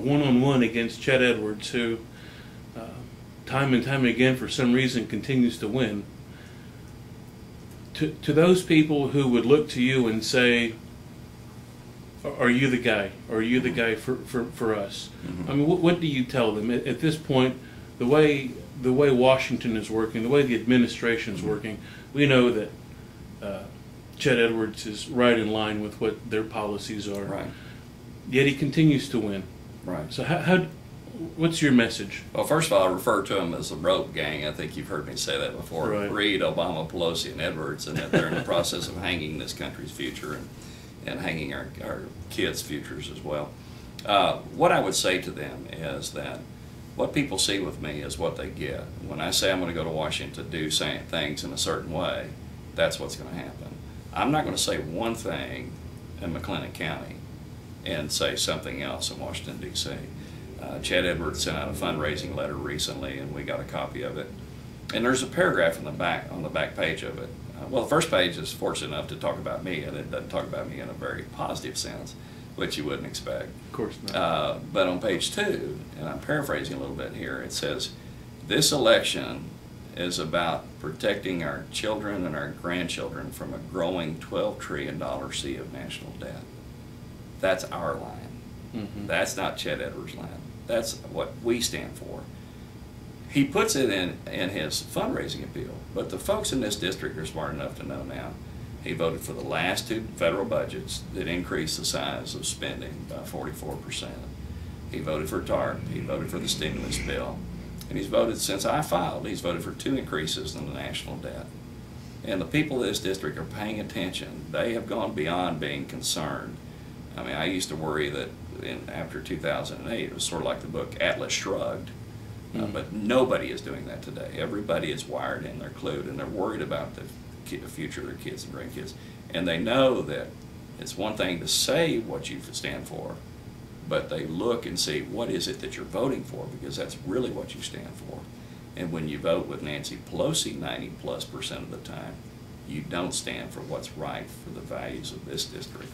one-on-one against Chet Edwards, who time and time again, for some reason, continues to win. To those people who would look to you and say, "Are you the guy? Are you the guy for us?" I mean, what do you tell them at this point? The way Washington is working, the way the administration is working, we know that Chet Edwards is right in line with what their policies are. Right. Yet he continues to win. Right. So what's your message? Well, first of all, I refer to them as the rope gang. I think you've heard me say that before. Right. Reid, Obama, Pelosi, and Edwards, and that they're in the process of hanging this country's future and hanging our kids' futures as well. What I would say to them is that what people see with me is what they get. When I say I'm going to go to Washington to do things in a certain way, that's what's going to happen. I'm not going to say one thing in McLennan County and say something else in Washington, D.C. Chet Edwards sent out a fundraising letter recently, and we got a copy of it. And there's a paragraph on the back page of it. Well, the first page is fortunate enough to talk about me, and it doesn't talk about me in a very positive sense, which you wouldn't expect. Of course not. But on page 2, and I'm paraphrasing a little bit here, it says, "This election is about protecting our children and our grandchildren from a growing $12 trillion sea of national debt." That's our line. That's not Chet Edwards' line. That's what we stand for. He puts it in his fundraising appeal, but the folks in this district are smart enough to know now. He voted for the last 2 federal budgets that increased the size of spending by 44%. He voted for TARP. He voted for the stimulus bill. And he's voted, since I filed, he's voted for 2 increases in the national debt. And the people of this district are paying attention. They have gone beyond being concerned. I mean, I used to worry that after 2008, it was sort of like the book Atlas Shrugged. But nobody is doing that today. Everybody is wired in, they're clued, and they're worried about the future of their kids and grandkids. And they know that it's one thing to say what you stand for, but they look and see what is it that you're voting for, because that's really what you stand for. And when you vote with Nancy Pelosi 90+% of the time, you don't stand for what's right for the values of this district.